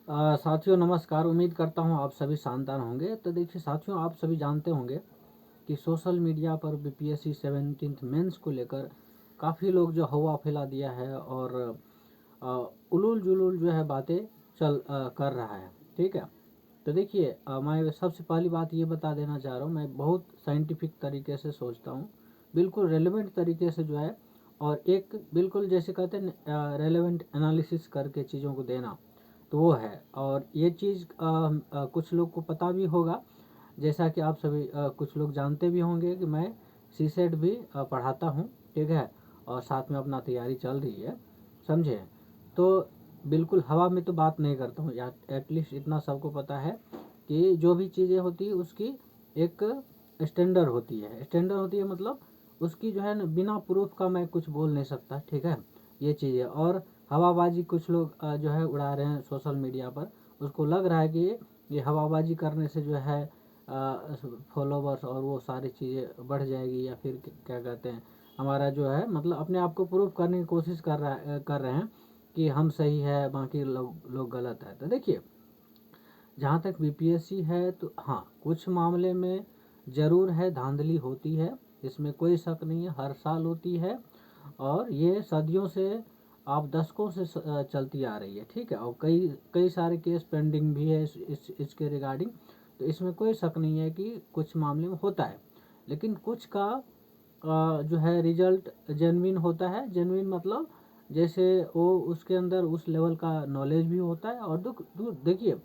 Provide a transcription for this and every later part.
साथियों नमस्कार। उम्मीद करता हूँ आप सभी शानदार होंगे। तो देखिए साथियों, आप सभी जानते होंगे कि सोशल मीडिया पर बीपीएससी 17th मेंस को लेकर काफ़ी लोग जो हवा फैला दिया है और उलूल जुलूल जो है बातें कर रहा है। ठीक है, तो देखिए मैं सबसे पहली बात ये बता देना चाह रहा हूँ, मैं बहुत साइंटिफिक तरीके से सोचता हूँ, बिल्कुल रेलेवेंट तरीके से जो है, और एक बिल्कुल जैसे कहते हैं रेलेवेंट एनालिसिस करके चीज़ों को देना, तो वो है। और ये चीज़ कुछ लोग को पता भी होगा, जैसा कि आप सभी कुछ लोग जानते भी होंगे कि मैं सीसेट भी पढ़ाता हूँ। ठीक है, और साथ में अपना तैयारी चल रही है, समझे। तो बिल्कुल हवा में तो बात नहीं करता हूँ, या एटलीस्ट इतना सबको पता है कि जो भी चीज़ें होती है उसकी एक स्टैंडर्ड होती है। स्टैंडर्ड होती है मतलब उसकी जो है ना, बिना प्रूफ का मैं कुछ बोल नहीं सकता। ठीक है, ये चीज़ है। और हवाबाजी कुछ लोग जो है उड़ा रहे हैं सोशल मीडिया पर, उसको लग रहा है कि ये हवाबाजी करने से जो है फॉलोवर्स और वो सारी चीज़ें बढ़ जाएगी, या फिर क्या कहते हैं, हमारा जो है मतलब अपने आप को प्रूफ करने की कोशिश कर रहे हैं कि हम सही है, बाकी लोग गलत है। तो देखिए, जहाँ तक बीपीएससी है तो हाँ, कुछ मामले में ज़रूर है धांधली होती है, इसमें कोई शक नहीं है, हर साल होती है, और ये सदियों से आप दशकों से चलती आ रही है। ठीक है, और कई कई सारे केस पेंडिंग भी है इसके रिगार्डिंग। तो इसमें कोई शक नहीं है कि कुछ मामले में होता है, लेकिन कुछ का जो है रिजल्ट जेन्युइन होता है। जेन्युइन मतलब जैसे वो उसके अंदर उस लेवल का नॉलेज भी होता है। और देखिए,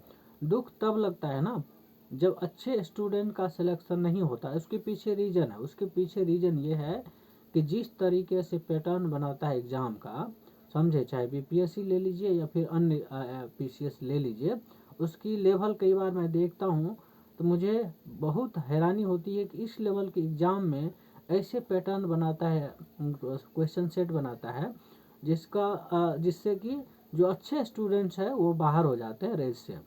दुख तब लगता है ना जब अच्छे स्टूडेंट का सिलेक्शन नहीं होता। उसके पीछे रीज़न है, उसके पीछे रीज़न ये है कि जिस तरीके से पैटर्न बनाता है एग्ज़ाम का, समझे, चाहे बीपीएससी ले लीजिए या फिर अन्य पीसीएस ले लीजिए, उसकी लेवल कई बार मैं देखता हूँ तो मुझे बहुत हैरानी होती है कि इस लेवल के एग्ज़ाम में ऐसे पैटर्न बनाता है, क्वेश्चन सेट बनाता है जिससे कि जो अच्छे स्टूडेंट्स हैं वो बाहर हो जाते हैं रेस से।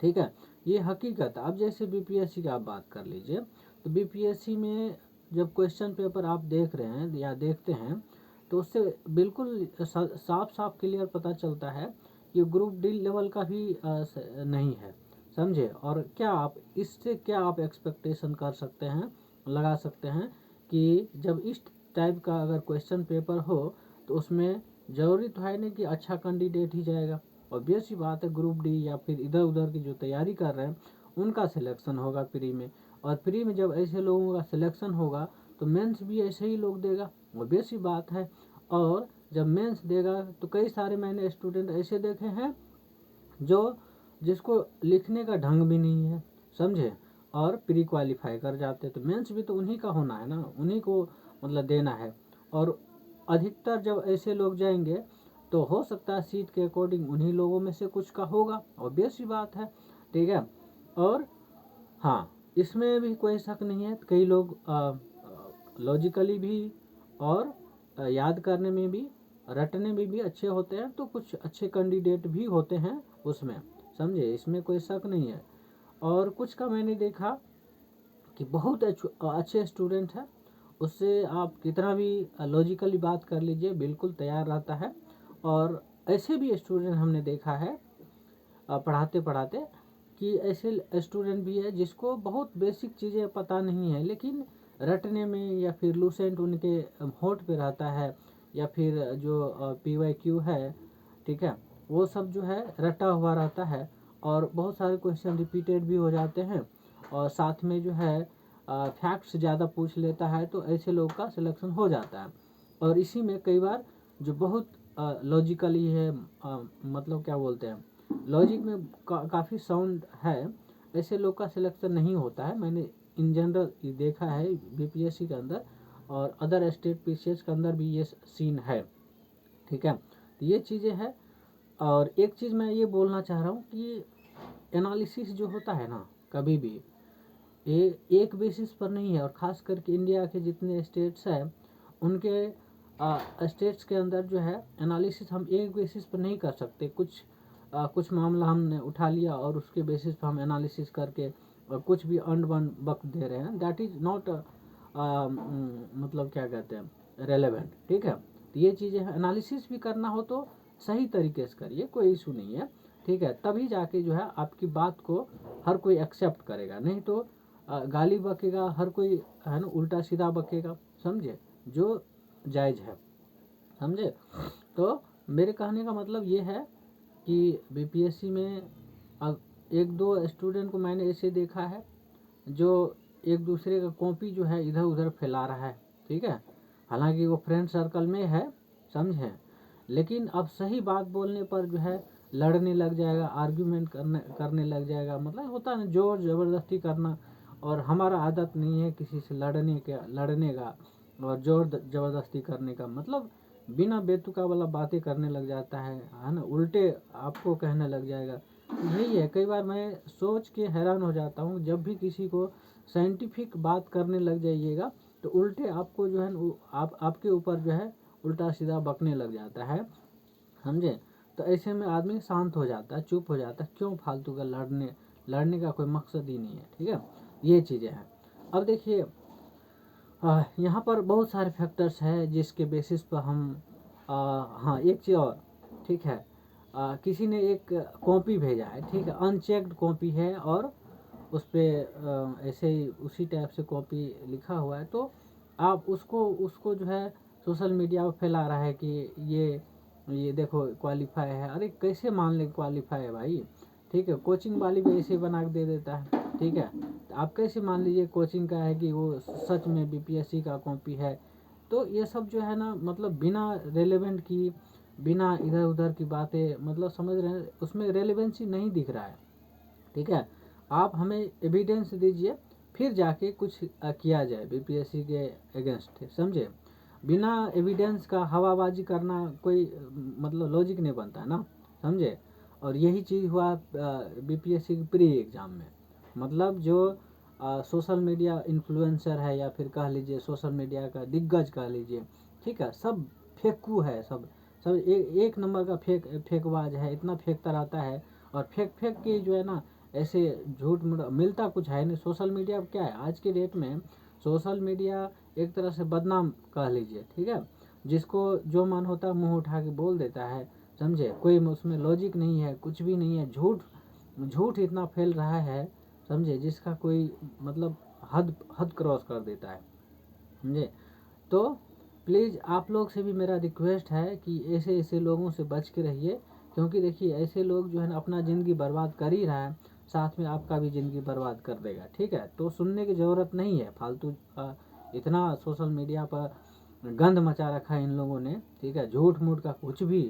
ठीक है, ये हकीकत है। अब जैसे बीपीएससी की आप बात कर लीजिए, तो बीपीएससी में जब क्वेश्चन पेपर आप देख रहे हैं या देखते हैं, तो उससे बिल्कुल साफ साफ क्लियर पता चलता है कि ग्रुप डी लेवल का भी नहीं है, समझे। और क्या आप इससे क्या आप एक्सपेक्टेशन कर सकते हैं, लगा सकते हैं कि जब इस टाइप का अगर क्वेश्चन पेपर हो तो उसमें ज़रूरी तो है नहीं कि अच्छा कैंडिडेट ही जाएगा। ऑब्वियस सी बात है, ग्रुप डी या फिर इधर उधर की जो तैयारी कर रहे हैं उनका सिलेक्शन होगा प्री में, और प्री में जब ऐसे लोगों का सिलेक्शन होगा तो मेंस भी ऐसे ही लोग देगा, ऑब्वियस सी बात है। और जब मेंस देगा तो कई सारे मैंने स्टूडेंट ऐसे देखे हैं जो जिसको लिखने का ढंग भी नहीं है, समझे, और प्री क्वालिफाई कर जाते। तो मेंस भी तो उन्हीं का होना है ना, उन्हीं को मतलब देना है। और अधिकतर जब ऐसे लोग जाएंगे तो हो सकता है सीट के अकॉर्डिंग उन्हीं लोगों में से कुछ का होगा, ऑब्वियस ही बात है। ठीक है, और हाँ, इसमें भी कोई शक नहीं है, कई लोग लॉजिकली भी और याद करने में भी, रटने में भी अच्छे होते हैं, तो कुछ अच्छे कैंडिडेट भी होते हैं उसमें, समझे, इसमें कोई शक नहीं है। और कुछ का मैंने देखा कि बहुत अच्छे स्टूडेंट हैं, उससे आप कितना भी लॉजिकली बात कर लीजिए, बिल्कुल तैयार रहता है। और ऐसे भी स्टूडेंट हमने देखा है पढ़ाते पढ़ाते कि ऐसे स्टूडेंट भी है जिसको बहुत बेसिक चीज़ें पता नहीं है, लेकिन रटने में या फिर लूसेंट उनके होठ पे रहता है, या फिर जो PYQ है, ठीक है, वो सब जो है रटा हुआ रहता है, और बहुत सारे क्वेश्चन रिपीटेड भी हो जाते हैं, और साथ में जो है फैक्ट्स ज़्यादा पूछ लेता है, तो ऐसे लोग का सिलेक्शन हो जाता है। और इसी में कई बार जो बहुत लॉजिकली है, मतलब क्या बोलते हैं, लॉजिक में काफ़ी साउंड है, ऐसे लोग का सिलेक्शन नहीं होता है। मैंने इन जनरल ये देखा है बीपीएससी के अंदर, और अदर स्टेट पीसीएस के अंदर भी ये सीन है। ठीक है, तो ये चीज़ें हैं। और एक चीज़ मैं ये बोलना चाह रहा हूँ कि एनालिसिस जो होता है ना, कभी भी ये एक बेसिस पर नहीं है। और ख़ास करके इंडिया के जितने स्टेट्स हैं उनके स्टेट्स के अंदर जो है एनालिसिस हम एक बेसिस पर नहीं कर सकते। कुछ मामला हमने उठा लिया और उसके बेसिस पर हम एनालिसिस करके कुछ भी अंड वन वक्त दे रहे हैं, दैट इज़ नॉट मतलब क्या कहते हैं, रेलेवेंट। ठीक है, तो ये चीज़ें हैं, एनालिसिस भी करना हो तो सही तरीके से करिए, कोई इशू नहीं है। ठीक है, तभी जाके जो है आपकी बात को हर कोई एक्सेप्ट करेगा, नहीं तो गाली बकेगा हर कोई, है ना, उल्टा सीधा बकेगा, समझे, जो जायज़ है, समझे। तो मेरे कहने का मतलब ये है कि बीपीएससी में अब एक दो स्टूडेंट को मैंने ऐसे देखा है जो एक दूसरे का कॉपी जो है इधर उधर फैला रहा है, ठीक है, हालांकि वो फ्रेंड सर्कल में है, समझे, लेकिन अब सही बात बोलने पर जो है लड़ने लग जाएगा, आर्ग्यूमेंट करने लग जाएगा, मतलब होता है ना जोर ज़बरदस्ती करना, और हमारा आदत नहीं है किसी से लड़ने का और जोर ज़बरदस्ती करने का, मतलब बिना बेतुका वाला बातें करने लग जाता है ना, उल्टे आपको कहने लग जाएगा। यही है, कई बार मैं सोच के हैरान हो जाता हूँ, जब भी किसी को साइंटिफिक बात करने लग जाइएगा तो उल्टे आपको जो है आपके ऊपर जो है उल्टा सीधा बकने लग जाता है, समझे। तो ऐसे में आदमी शांत हो जाता है, चुप हो जाता है, क्यों फालतू का लड़ने का कोई मकसद ही नहीं है, ठीक है, ये चीज़ें हैं। अब देखिए यहाँ पर बहुत सारे फैक्टर्स हैं जिसके बेसिस पर हम हाँ एक चीज़ और, ठीक है, किसी ने एक कॉपी भेजा है, ठीक है, अनचेक्ड कॉपी है और उस पर ऐसे ही उसी टाइप से कॉपी लिखा हुआ है, तो आप उसको जो है सोशल मीडिया पर फैला रहा है कि ये देखो क्वालिफाई है। अरे कैसे मान ले क्वालिफाई है भाई, ठीक है, कोचिंग वाली भी ऐसे बना के दे देता है, ठीक है, तो आप कैसे मान लीजिए कोचिंग का है कि वो सच में बीपीएससी का कॉपी है। तो ये सब जो है ना, मतलब बिना रेलेवेंट की, बिना इधर उधर की बातें, मतलब समझ रहे हैं, उसमें रेलेवेंसी नहीं दिख रहा है, ठीक है। आप हमें एविडेंस दीजिए, फिर जाके कुछ किया जाए बीपीएससी के अगेंस्ट, समझे। बिना एविडेंस का हवाबाजी करना कोई मतलब लॉजिक नहीं बनता है ना, समझे। और यही चीज़ हुआ बीपीएससी के प्री एग्ज़ाम में, मतलब जो सोशल मीडिया इन्फ्लुएंसर है या फिर कह लीजिए सोशल मीडिया का दिग्गज कह लीजिए, ठीक है, सब फेंकू है, सब एक नंबर का फेंकबाज है, इतना फेंकता रहता है, और फेंक के जो है ना ऐसे झूठ मिलता कुछ है नहीं। सोशल मीडिया क्या है आज के डेट में, सोशल मीडिया एक तरह से बदनाम कह लीजिए, ठीक है, जिसको जो मन होता है मुंह उठा के बोल देता है, समझे, कोई उसमें लॉजिक नहीं है, कुछ भी नहीं है, झूठ इतना फैल रहा है, समझे, जिसका कोई मतलब हद क्रॉस कर देता है, समझे। तो प्लीज़ आप लोग से भी मेरा रिक्वेस्ट है कि ऐसे ऐसे लोगों से बच के रहिए, क्योंकि देखिए ऐसे लोग जो है ना अपना ज़िंदगी बर्बाद कर ही रहा है, साथ में आपका भी ज़िंदगी बर्बाद कर देगा, ठीक है। तो सुनने की ज़रूरत नहीं है फालतू इतना सोशल मीडिया पर गंद मचा रखा है इन लोगों ने, ठीक है, झूठ मूठ का कुछ भी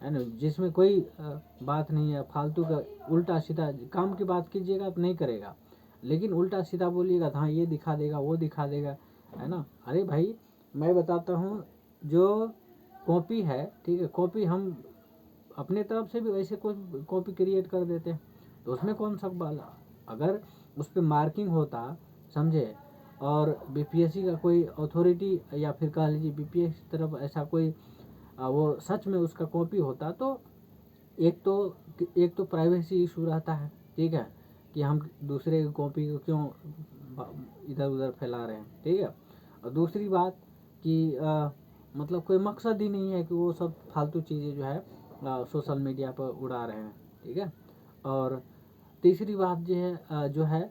है ना, जिसमें कोई बात नहीं है, फालतू का उल्टा सीधा काम की बात कीजिएगा तो नहीं करेगा, लेकिन उल्टा सीधा बोलिएगा हाँ ये दिखा देगा वो दिखा देगा, है ना। अरे भाई मैं बताता हूँ, जो कॉपी है, ठीक है, कॉपी हम अपने तरफ से भी वैसे कोई कॉपी क्रिएट कर देते हैं, तो उसमें कौन सा वाला, अगर उस पर मार्किंग होता, समझे, और बीपीएससी का कोई अथॉरिटी या फिर कह लीजिए बीपीएससी की तरफ ऐसा कोई वो सच में उसका कॉपी होता, तो एक तो प्राइवेसी इशू रहता है, ठीक है, कि हम दूसरे की कॉपी को क्यों इधर उधर फैला रहे हैं, ठीक है। और दूसरी बात कि मतलब कोई मकसद ही नहीं है कि वो सब फालतू चीज़ें जो है सोशल मीडिया पर उड़ा रहे हैं, ठीक है। और तीसरी बात जो है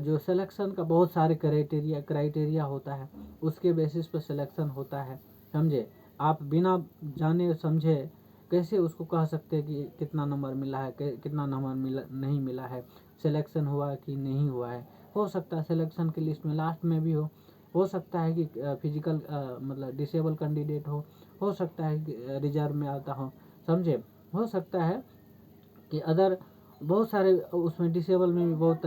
जो सिलेक्शन का बहुत सारे क्राइटेरिया होता है, उसके बेसिस पर सिलेक्शन होता है, समझे। आप बिना जाने समझे कैसे उसको कह सकते हैं कि कितना नंबर मिला है, कितना नंबर नहीं मिला है, सिलेक्शन हुआ कि नहीं हुआ है। हो सकता है सिलेक्शन की लिस्ट में लास्ट में भी हो सकता है कि फिजिकल मतलब डिसेबल कैंडिडेट हो सकता है कि रिजर्व में आता हो, समझे, हो सकता है कि अदर बहुत सारे उसमें डिसेबल में भी बहुत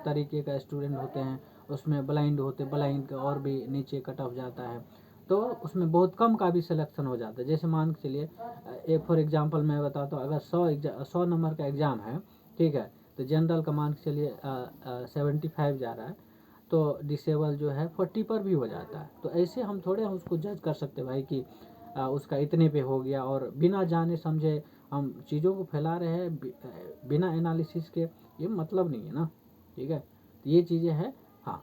तरीके का स्टूडेंट होते हैं, उसमें ब्लाइंड का और भी नीचे कट ऑफ जाता है, तो उसमें बहुत कम का भी सिलेक्शन हो जाता है। जैसे मान के चलिए फॉर एग्जांपल मैं बताता हूँ, अगर 100 नंबर का एग्ज़ाम है, ठीक है, तो जनरल का मान के चलिए 75 जा रहा है, तो डिसेबल जो है 40 पर भी हो जाता है। तो ऐसे हम थोड़े उसको जज कर सकते भाई कि उसका इतने पे हो गया, और बिना जाने समझे हम चीज़ों को फैला रहे हैं बिना एनालिसिस के, ये मतलब नहीं है ना, ठीक है। तो ये चीज़ें हैं, हाँ,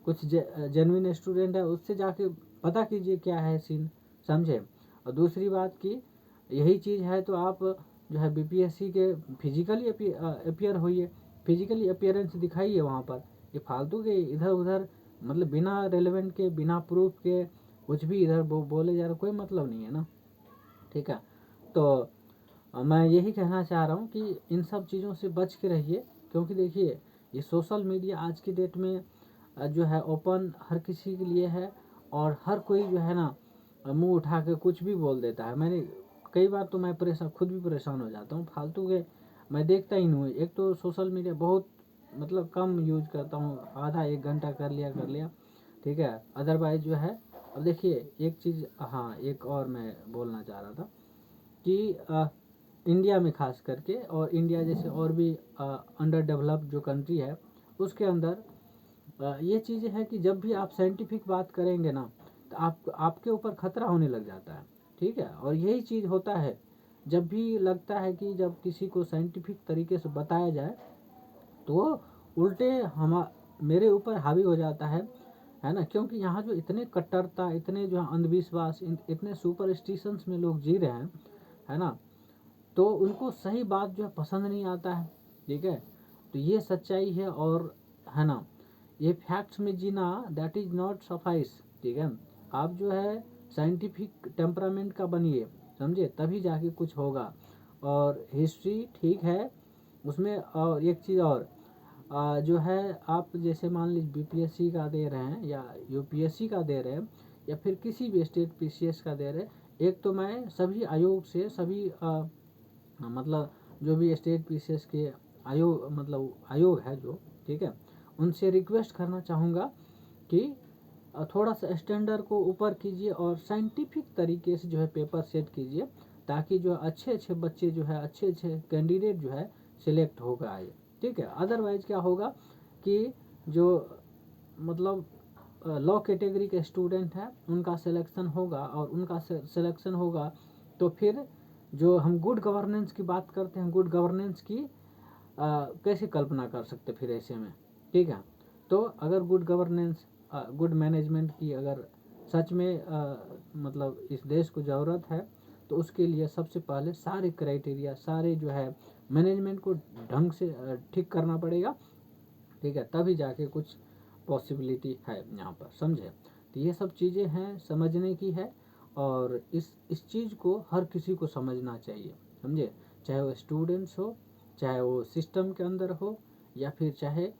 कुछ जेन्युइन स्टूडेंट है उससे जाके पता कीजिए क्या है सीन, समझे। और दूसरी बात कि यही चीज़ है तो आप जो है बीपीएससी के फिजिकली अपीयर होइए, फिजिकली अपीयरेंस दिखाइए वहाँ पर। ये फालतू के इधर उधर मतलब बिना रेलेवेंट के, बिना प्रूफ के कुछ भी इधर बोले जा रहे, कोई मतलब नहीं है ना। ठीक है, तो मैं यही कहना चाह रहा हूँ कि इन सब चीज़ों से बच के रहिए, क्योंकि देखिए ये सोशल मीडिया आज की डेट में जो है ओपन हर किसी के लिए है, और हर कोई जो है ना मुंह उठा के कुछ भी बोल देता है। मैंने कई बार तो मैं खुद भी परेशान हो जाता हूँ फालतू के, मैं देखता ही नहीं हूँ। एक तो सोशल मीडिया बहुत मतलब कम यूज करता हूँ, आधा 1 घंटा कर लिया। ठीक है, अदरवाइज जो है अब देखिए एक चीज़, हाँ एक और मैं बोलना चाह रहा था कि इंडिया में खास करके, और इंडिया जैसे और भी अंडर डेवलप्ड जो कंट्री है उसके अंदर ये चीज़ें हैं कि जब भी आप साइंटिफिक बात करेंगे ना तो आपके ऊपर खतरा होने लग जाता है। ठीक है, और यही चीज़ होता है जब भी लगता है कि जब किसी को साइंटिफिक तरीके से बताया जाए तो वो उल्टे मेरे ऊपर हावी हो जाता है ना। क्योंकि यहाँ जो इतने कट्टरता, इतने जो अंधविश्वास, इतने सुपरस्टिशंस में लोग जी रहे हैं, है ना, तो उनको सही बात जो है पसंद नहीं आता है। ठीक है, तो ये सच्चाई है, और है ना, ये फैक्ट्स में जीना दैट इज नॉट सफाइस। ठीक है, आप जो है साइंटिफिक टेम्परामेंट का बनिए, समझे, तभी जाके कुछ होगा। और हिस्ट्री ठीक है उसमें, और एक चीज़ और जो है आप जैसे मान लीजिए बीपीएससी का दे रहे हैं या यूपीएससी का दे रहे हैं या फिर किसी भी स्टेट पीसीएस का दे रहे हैं, एक तो मैं सभी आयोग से, सभी मतलब जो भी स्टेट पीसीएस के आयोग है जो, ठीक है, उनसे रिक्वेस्ट करना चाहूँगा कि थोड़ा सा स्टैंडर्ड को ऊपर कीजिए और साइंटिफिक तरीके से जो है पेपर सेट कीजिए, ताकि जो अच्छे अच्छे बच्चे जो है, अच्छे अच्छे कैंडिडेट जो है सिलेक्ट होगा आए। ठीक है, अदरवाइज क्या होगा कि जो मतलब लॉ कैटेगरी के स्टूडेंट हैं उनका सिलेक्शन होगा, और उनका सिलेक्शन होगा तो फिर जो हम गुड गवर्नेंस की बात करते हैं, गुड गवर्नेंस की कैसे कल्पना कर सकते फिर ऐसे में। ठीक है, तो अगर गुड गवर्नेंस, गुड मैनेजमेंट की अगर सच में मतलब इस देश को ज़रूरत है, तो उसके लिए सबसे पहले सारे क्राइटेरिया, सारे जो है मैनेजमेंट को ढंग से ठीक करना पड़ेगा। ठीक है, तभी जाके कुछ पॉसिबिलिटी है यहाँ पर, समझे। तो ये सब चीज़ें हैं, समझने की है, और इस चीज़ को हर किसी को समझना चाहिए, समझे, चाहे वो स्टूडेंट्स हो, चाहे वो सिस्टम के अंदर हो, या फिर चाहे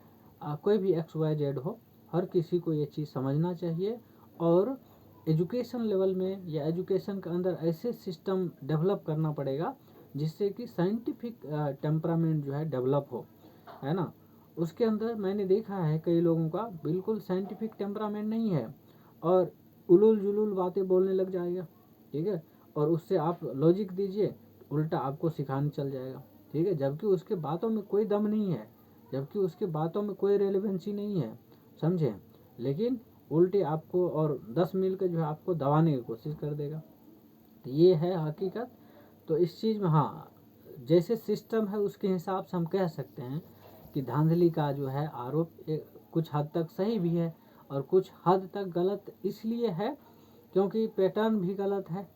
कोई भी XYZ हो, हर किसी को ये चीज़ समझना चाहिए। और एजुकेशन लेवल में या एजुकेशन के अंदर ऐसे सिस्टम डेवलप करना पड़ेगा जिससे कि साइंटिफिक टेम्परामेंट जो है डेवलप हो, है ना। उसके अंदर मैंने देखा है कई लोगों का बिल्कुल साइंटिफिक टेम्परामेंट नहीं है, और उलूल जुलूल बातें बोलने लग जाएगा। ठीक है, और उससे आप लॉजिक दीजिए, उल्टा आपको सिखाने चल जाएगा। ठीक है, जबकि उसके बातों में कोई दम नहीं है, जबकि उसके बातों में कोई रेलेवेंसी नहीं है, समझे, लेकिन उल्टे आपको और 10 मील के जो है आपको दबाने की कोशिश कर देगा। तो ये है हकीकत। तो इस चीज़ में हाँ, जैसे सिस्टम है उसके हिसाब से हम कह सकते हैं कि धांधली का जो है आरोप कुछ हद तक सही भी है और कुछ हद तक गलत इसलिए है क्योंकि पैटर्न भी गलत है,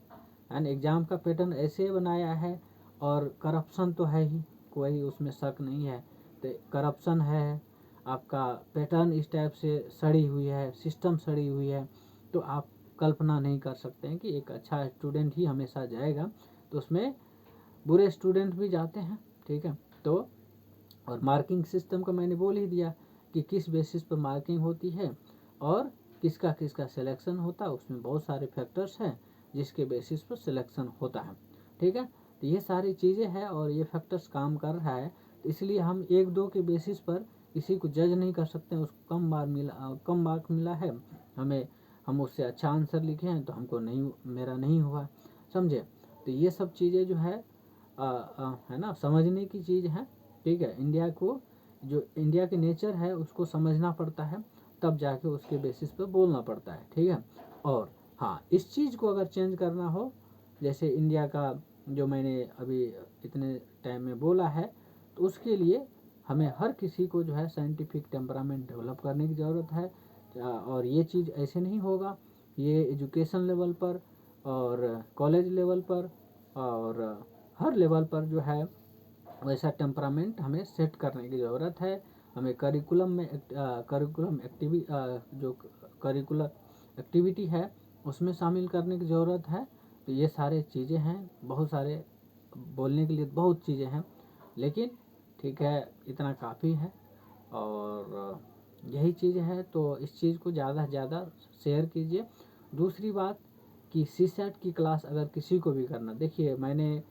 एंड एग्ज़ाम का पैटर्न ऐसे बनाया है, और करप्शन तो है ही, कोई उसमें शक नहीं है। तो करप्शन है, आपका पैटर्न इस टाइप से सड़ी हुई है, सिस्टम सड़ी हुई है, तो आप कल्पना नहीं कर सकते हैं कि एक अच्छा स्टूडेंट ही हमेशा जाएगा, तो उसमें बुरे स्टूडेंट भी जाते हैं। ठीक है, तो और मार्किंग सिस्टम का मैंने बोल ही दिया कि किस बेसिस पर मार्किंग होती है और किसका किसका सिलेक्शन होता है, उसमें बहुत सारे फैक्टर्स हैं जिसके बेसिस पर सिलेक्शन होता है। ठीक है, तो ये सारी चीज़ें हैं और ये फैक्टर्स काम कर रहा है, तो इसलिए हम 1-2 के बेसिस पर किसी को जज नहीं कर सकते हैं। उसको कम मार्क मिला है, हम उससे अच्छा आंसर लिखे हैं तो हमको नहीं, मेरा नहीं हुआ, समझे। तो ये सब चीज़ें जो है है ना, समझने की चीज़ है। ठीक है, इंडिया को, जो इंडिया के नेचर है उसको समझना पड़ता है, तब जाके उसके बेसिस पर बोलना पड़ता है। ठीक है, और हाँ, इस चीज़ को अगर चेंज करना हो, जैसे इंडिया का जो मैंने अभी इतने टाइम में बोला है, तो उसके लिए हमें हर किसी को जो है साइंटिफिक टेम्परामेंट डेवलप करने की ज़रूरत है। और ये चीज़ ऐसे नहीं होगा, ये एजुकेशन लेवल पर और कॉलेज लेवल पर और हर लेवल पर जो है वैसा टेम्परामेंट हमें सेट करने की ज़रूरत है। हमें करिकुलम एक्टिविटी है उसमें शामिल करने की ज़रूरत है। तो ये सारे चीज़ें हैं, बहुत सारे बोलने के लिए बहुत चीज़ें हैं, लेकिन ठीक है इतना काफ़ी है। और यही चीज़ है, तो इस चीज़ को ज़्यादा से ज़्यादा शेयर कीजिए। दूसरी बात कि सीसेट की क्लास अगर किसी को भी करना, देखिए मैंने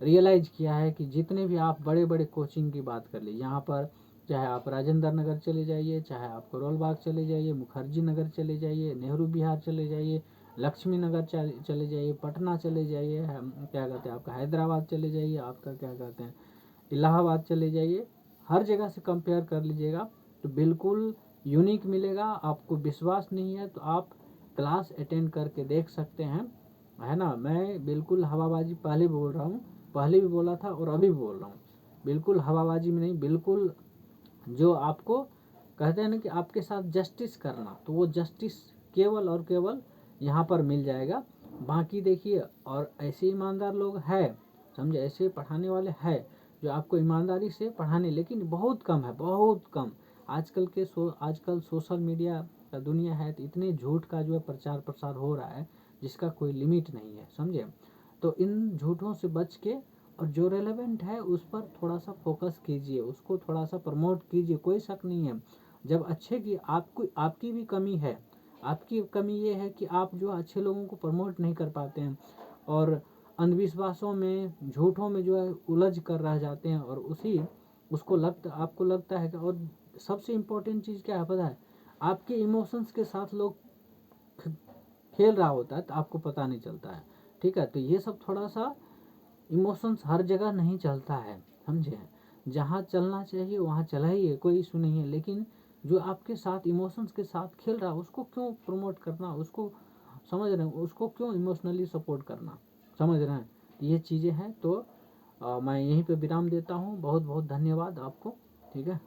रियलाइज़ किया है कि जितने भी आप बड़े बड़े कोचिंग की बात कर लीजिए, यहाँ पर चाहे आप राजेंद्र नगर चले जाइए, चाहे आप करोल बाग चले जाइए, मुखर्जी नगर चले जाइए, नेहरू विहार चले जाइए, लक्ष्मी नगर चले जाइए, पटना चले जाइए, क्या कहते हैं आपका हैदराबाद चले जाइए, आपका क्या कहते हैं इलाहाबाद चले जाइए, हर जगह से कंपेयर कर लीजिएगा तो बिल्कुल यूनिक मिलेगा। आपको विश्वास नहीं है तो आप क्लास अटेंड करके देख सकते हैं, है ना। मैं बिल्कुल हवाबाजी पहले बोल रहा हूँ, पहले भी बोला था और अभी भी बोल रहा हूँ, बिल्कुल हवाबाजी में नहीं, बिल्कुल जो आपको कहते हैं ना कि आपके साथ जस्टिस करना, तो वो जस्टिस केवल और केवल यहाँ पर मिल जाएगा। बाकी देखिए, और ऐसे ईमानदार लोग हैं, समझे, ऐसे पढ़ाने वाले हैं जो आपको ईमानदारी से पढ़ाने, लेकिन बहुत कम है, बहुत कम। आजकल सोशल मीडिया का दुनिया है, तो इतने झूठ का जो है प्रचार प्रसार हो रहा है जिसका कोई लिमिट नहीं है, समझे। तो इन झूठों से बच के और जो रेलेवेंट है उस पर थोड़ा सा फोकस कीजिए, उसको थोड़ा सा प्रमोट कीजिए, कोई शक नहीं है। जब अच्छे की आपकी भी कमी है, आपकी कमी ये है कि आप जो अच्छे लोगों को प्रमोट नहीं कर पाते हैं और अंधविश्वासों में, झूठों में जो है उलझ कर रह जाते हैं, और आपको लगता है कि, और सबसे इम्पोर्टेंट चीज़ क्या है पता है, आपके इमोशंस के साथ लोग खेल रहा होता है तो आपको पता नहीं चलता है, ठीक है। तो ये सब थोड़ा सा, इमोशंस हर जगह नहीं चलता है, समझे। जहाँ चलना चाहिए वहाँ चला ही है, कोई इशू नहीं है, लेकिन जो आपके साथ इमोशंस के साथ खेल रहा है उसको क्यों प्रमोट करना, उसको समझ रहे हैं, उसको क्यों इमोशनली सपोर्ट करना, समझ रहे हैं। ये चीज़ें हैं। तो मैं यहीं पे विराम देता हूँ। बहुत बहुत धन्यवाद आपको, ठीक है।